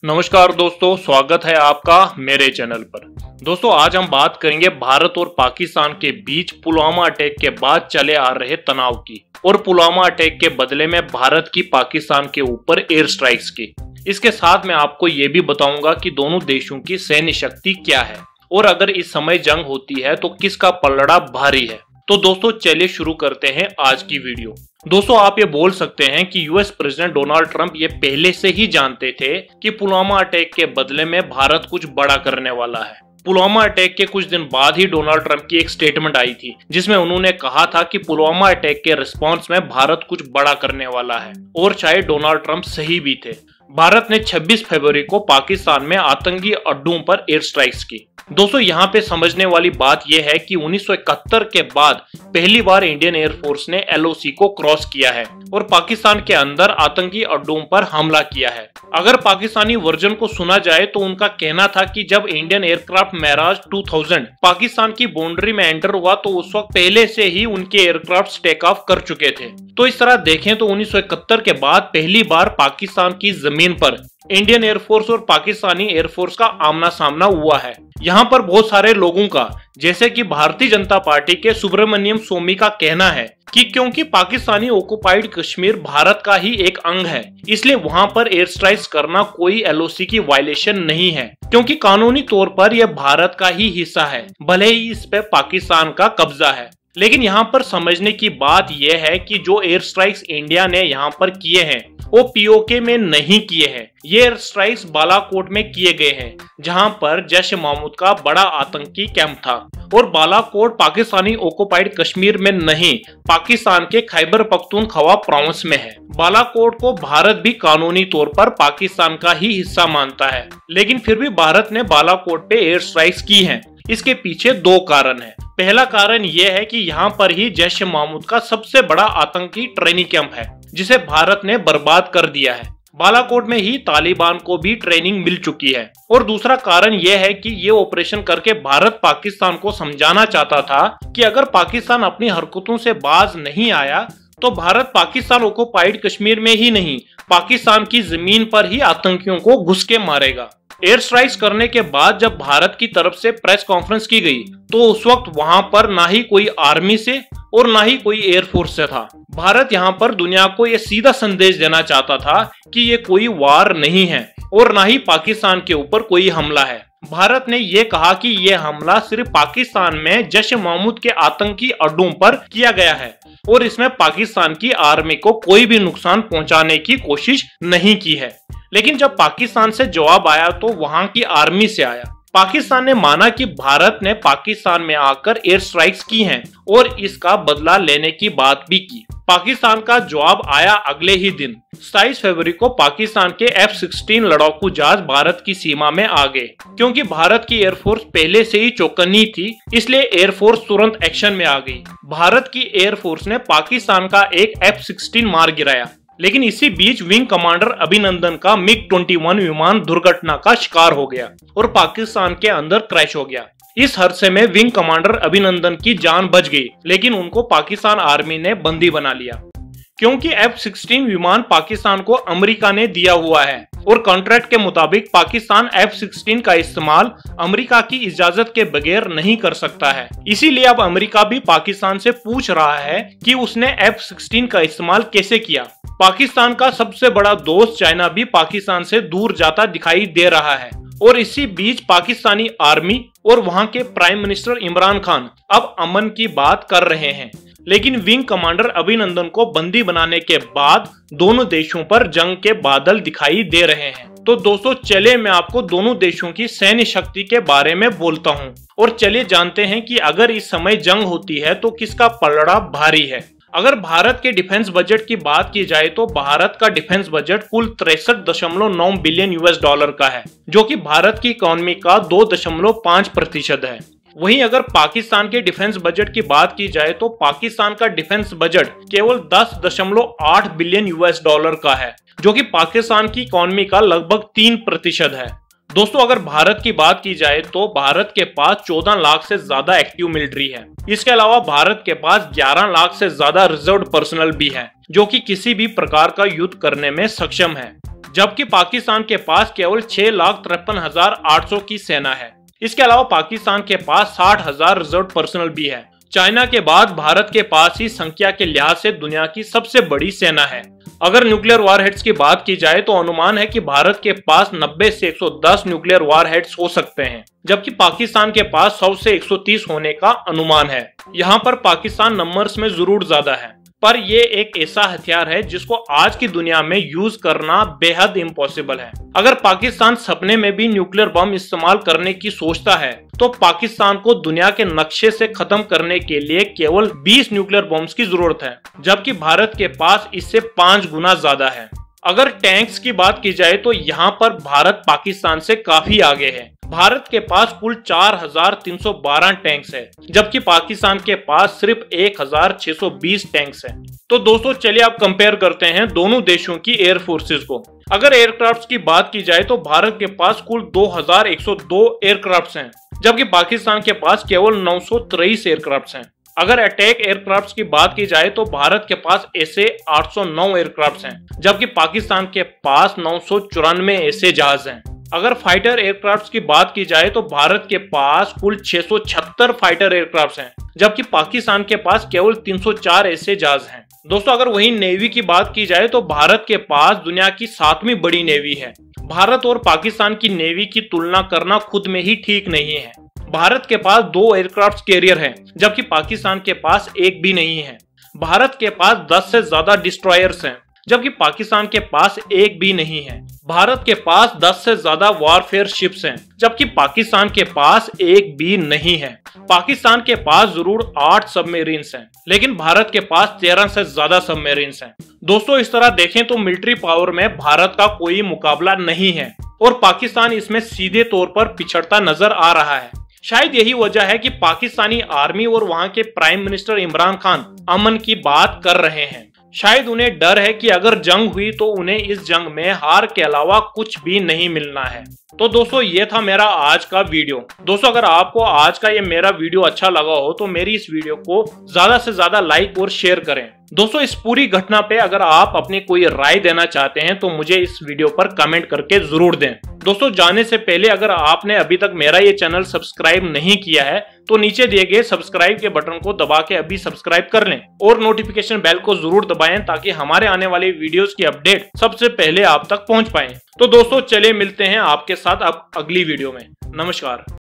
नमस्कार दोस्तों, स्वागत है आपका मेरे चैनल पर। दोस्तों, आज हम बात करेंगे भारत और पाकिस्तान के बीच पुलवामा अटैक के बाद चले आ रहे तनाव की और पुलवामा अटैक के बदले में भारत की पाकिस्तान के ऊपर एयर स्ट्राइक्स की। इसके साथ मैं आपको ये भी बताऊंगा कि दोनों देशों की सैन्य शक्ति क्या है और अगर इस समय जंग होती है तो किसका पलड़ा भारी है। तो दोस्तों चलिए शुरू करते हैं आज की वीडियो। दोस्तों, आप ये बोल सकते हैं कि यूएस प्रेसिडेंट डोनाल्ड ट्रंप ये पहले से ही जानते थे कि पुलवामा अटैक के बदले में भारत कुछ बड़ा करने वाला है। पुलवामा अटैक के कुछ दिन बाद ही डोनाल्ड ट्रंप की एक स्टेटमेंट आई थी जिसमें उन्होंने कहा था कि पुलवामा अटैक के रिस्पॉन्स में भारत कुछ बड़ा करने वाला है और शायद डोनाल्ड ट्रंप सही भी थे। भारत ने 26 फरवरी को पाकिस्तान में आतंकी अड्डों पर एयर स्ट्राइक्स की। दोस्तों, यहाँ पे समझने वाली बात यह है कि 1971 के बाद पहली बार इंडियन एयरफोर्स ने एलओसी को क्रॉस किया है और पाकिस्तान के अंदर आतंकी अड्डों पर हमला किया है। अगर पाकिस्तानी वर्जन को सुना जाए तो उनका कहना था कि जब इंडियन एयरक्राफ्ट मेराज 2000 पाकिस्तान की बाउंड्री में एंटर हुआ तो उस वक्त पहले से ही उनके एयरक्राफ्ट टेक ऑफ कर चुके थे। तो इस तरह देखें तो 1971 के बाद पहली बार पाकिस्तान की जमीन पर इंडियन एयरफोर्स और पाकिस्तानी एयरफोर्स का आमना सामना हुआ है। यहाँ पर बहुत सारे लोगों का, जैसे कि भारतीय जनता पार्टी के सुब्रमण्यम स्वामी का कहना है कि क्योंकि पाकिस्तानी ऑक्युपाइड कश्मीर भारत का ही एक अंग है, इसलिए वहाँ पर एयर स्ट्राइक्स करना कोई एलओसी की वायलेशन नहीं है, क्योंकि कानूनी तौर पर यह भारत का ही हिस्सा है, भले ही इस पे पाकिस्तान का कब्जा है। लेकिन यहाँ पर समझने की बात यह है कि जो एयर स्ट्राइक्स इंडिया ने यहाँ पर किए हैं वो पीओके में नहीं किए हैं। ये एयर स्ट्राइक्स बालाकोट में किए गए हैं जहां पर जैश ए मोहम्मद का बड़ा आतंकी कैंप था और बालाकोट पाकिस्तानी ऑक्युपाइड कश्मीर में नहीं, पाकिस्तान के खैबर पख्तूनख्वा प्रोविंस में है। बालाकोट को भारत भी कानूनी तौर पर पाकिस्तान का ही हिस्सा मानता है, लेकिन फिर भी भारत ने बालाकोट पे एयर स्ट्राइक्स की हैं। इसके पीछे दो कारण है। पहला कारण यह है कि यहाँ पर ही जैश ए मोहम्मद का सबसे बड़ा आतंकी ट्रेनिंग कैंप है जिसे भारत ने बर्बाद कर दिया है। बालाकोट में ही तालिबान को भी ट्रेनिंग मिल चुकी है। और दूसरा कारण यह है कि ये ऑपरेशन करके भारत पाकिस्तान को समझाना चाहता था कि अगर पाकिस्तान अपनी हरकतों से बाज नहीं आया तो भारत पाकिस्तान ऑक्युपाइड कश्मीर में ही नहीं, पाकिस्तान की जमीन पर ही आतंकियों को घुस के मारेगा। एयर स्ट्राइक्स करने के बाद जब भारत की तरफ से प्रेस कॉन्फ्रेंस की गई तो उस वक्त वहां पर ना ही कोई आर्मी से और ना ही कोई एयरफोर्स से था। भारत यहाँ पर दुनिया को यह सीधा संदेश देना चाहता था कि ये कोई वार नहीं है और ना ही पाकिस्तान के ऊपर कोई हमला है। भारत ने यह कहा कि यह हमला सिर्फ पाकिस्तान में जैश ए मोहम्मद के आतंकी अड्डों पर किया गया है और इसमें पाकिस्तान की आर्मी को कोई भी नुकसान पहुंचाने की कोशिश नहीं की है। लेकिन जब पाकिस्तान से जवाब आया तो वहां की आर्मी से आया। पाकिस्तान ने माना कि भारत ने पाकिस्तान में आकर एयर स्ट्राइक्स की हैं और इसका बदला लेने की बात भी की। पाकिस्तान का जवाब आया अगले ही दिन 27 फरवरी को। पाकिस्तान के F-16 लड़ाकू जहाज भारत की सीमा में आ गए। क्योंकि भारत की एयरफोर्स पहले से ही चौकन्नी थी, इसलिए एयरफोर्स तुरंत एक्शन में आ गई। भारत की एयरफोर्स ने पाकिस्तान का एक F-16 मार गिराया। लेकिन इसी बीच विंग कमांडर अभिनंदन का MiG-21 विमान दुर्घटना का शिकार हो गया और पाकिस्तान के अंदर क्रैश हो गया। इस हादसे में विंग कमांडर अभिनंदन की जान बच गई, लेकिन उनको पाकिस्तान आर्मी ने बंदी बना लिया। क्योंकि F-16 विमान पाकिस्तान को अमेरिका ने दिया हुआ है और कॉन्ट्रैक्ट के मुताबिक पाकिस्तान F-16 का इस्तेमाल अमेरिका की इजाजत के बगैर नहीं कर सकता है। इसीलिए अब अमेरिका भी पाकिस्तान से पूछ रहा है कि उसने F-16 का इस्तेमाल कैसे किया। पाकिस्तान का सबसे बड़ा दोस्त चाइना भी पाकिस्तान से दूर जाता दिखाई दे रहा है और इसी बीच पाकिस्तानी आर्मी और वहां के प्राइम मिनिस्टर इमरान खान अब अमन की बात कर रहे हैं। लेकिन विंग कमांडर अभिनंदन को बंदी बनाने के बाद दोनों देशों पर जंग के बादल दिखाई दे रहे हैं। तो दोस्तों चले मैं आपको दोनों देशों की सैन्य शक्ति के बारे में बोलता हूं और चलिए जानते हैं कि अगर इस समय जंग होती है तो किसका पलड़ा भारी है। अगर भारत के डिफेंस बजट की बात की जाए तो भारत का डिफेंस बजट कुल 63.9 बिलियन US$ का है, जो कि भारत की इकोनॉमी का 2.5% है। वहीं अगर पाकिस्तान के डिफेंस बजट की बात की जाए तो पाकिस्तान का डिफेंस बजट केवल 10.8 बिलियन US$ का है, जो कि पाकिस्तान की इकोनॉमी का लगभग 3% है। दोस्तों, अगर भारत की बात की जाए तो भारत के पास 14 लाख से ज्यादा एक्टिव मिलिट्री है। इसके अलावा भारत के पास 11 लाख से ज्यादा रिजर्व पर्सनल भी है, जो कि किसी भी प्रकार का युद्ध करने में सक्षम है। जबकि पाकिस्तान के पास केवल 6,53,800 की सेना है। इसके अलावा पाकिस्तान के पास 60,000 रिजर्व पर्सनल भी है। चाइना के बाद भारत के पास ही संख्या के लिहाज से दुनिया की सबसे बड़ी सेना है। अगर न्यूक्लियर वॉरहेड्स की बात की जाए तो अनुमान है कि भारत के पास 90 से 110 न्यूक्लियर वॉरहेड्स हो सकते हैं, जबकि पाकिस्तान के पास 100 से 130 होने का अनुमान है। यहाँ पर पाकिस्तान नंबर्स में जरूर ज्यादा है, पर ये एक ऐसा हथियार है जिसको आज की दुनिया में यूज करना बेहद इम्पॉसिबल है। अगर पाकिस्तान सपने में भी न्यूक्लियर बम इस्तेमाल करने की सोचता है तो पाकिस्तान को दुनिया के नक्शे से खत्म करने के लिए केवल 20 न्यूक्लियर बम्स की जरूरत है, जबकि भारत के पास इससे 5 गुना ज्यादा है। अगर टैंक्स की बात की जाए तो यहाँ पर भारत पाकिस्तान से काफी आगे है। भारत के पास कुल 4,312 टैंक्स है, जबकि पाकिस्तान के पास सिर्फ 1,620 टैंक्स है। तो दोस्तों चलिए आप कंपेयर करते हैं दोनों देशों की एयर फोर्सेस को। अगर एयरक्राफ्ट की बात की जाए तो भारत के पास कुल 2,102 एयरक्राफ्ट हैं, जबकि पाकिस्तान के पास केवल 923 एयरक्राफ्ट हैं। अगर अटैक एयरक्राफ्ट की बात की जाए तो भारत के पास ऐसे 809 एयरक्राफ्ट हैं, जबकि पाकिस्तान के पास 994 ऐसे जहाज हैं। अगर फाइटर एयरक्राफ्ट की बात की जाए तो भारत के पास कुल 676 फाइटर एयरक्राफ्ट हैं, जबकि पाकिस्तान के पास केवल 304 ऐसे जहाज हैं। दोस्तों अगर वही नेवी की बात की जाए तो भारत के पास दुनिया की 7वीं बड़ी नेवी है। भारत और पाकिस्तान की नेवी की तुलना करना खुद में ही ठीक नहीं है। भारत के पास 2 एयरक्राफ्ट कैरियर हैं, जबकि पाकिस्तान के पास एक भी नहीं है। भारत के पास 10 से ज्यादा डिस्ट्रॉयर्स हैं, जबकि पाकिस्तान के पास एक भी नहीं है। भारत के पास 10 से ज्यादा वॉरफेयर शिप्स हैं, जबकि पाकिस्तान के पास एक भी नहीं है। पाकिस्तान के पास जरूर 8 सबमरीन्स हैं, लेकिन भारत के पास 13 से ज्यादा सबमरीन्स हैं। दोस्तों इस तरह देखें तो मिलिट्री पावर में भारत का कोई मुकाबला नहीं है और पाकिस्तान इसमें सीधे तौर पर पिछड़ता नजर आ रहा है। शायद यही वजह है कि पाकिस्तानी आर्मी और वहां के प्राइम मिनिस्टर इमरान खान अमन की बात कर रहे हैं। शायद उन्हें डर है कि अगर जंग हुई तो उन्हें इस जंग में हार के अलावा कुछ भी नहीं मिलना है। तो दोस्तों ये था मेरा आज का वीडियो। दोस्तों अगर आपको आज का ये मेरा वीडियो अच्छा लगा हो तो मेरी इस वीडियो को ज्यादा से ज्यादा लाइक और शेयर करें। दोस्तों इस पूरी घटना पे अगर आप अपनी कोई राय देना चाहते हैं तो मुझे इस वीडियो पर कमेंट करके जरूर दें। दोस्तों जाने से पहले अगर आपने अभी तक मेरा ये चैनल सब्सक्राइब नहीं किया है तो नीचे दिए गए सब्सक्राइब के बटन को दबा के अभी सब्सक्राइब कर लें और नोटिफिकेशन बेल को जरूर दबाएं ताकि हमारे आने वाले वीडियोस की अपडेट सबसे पहले आप तक पहुंच पाए। तो दोस्तों चलिए मिलते हैं आपके साथ अब अगली वीडियो में। नमस्कार।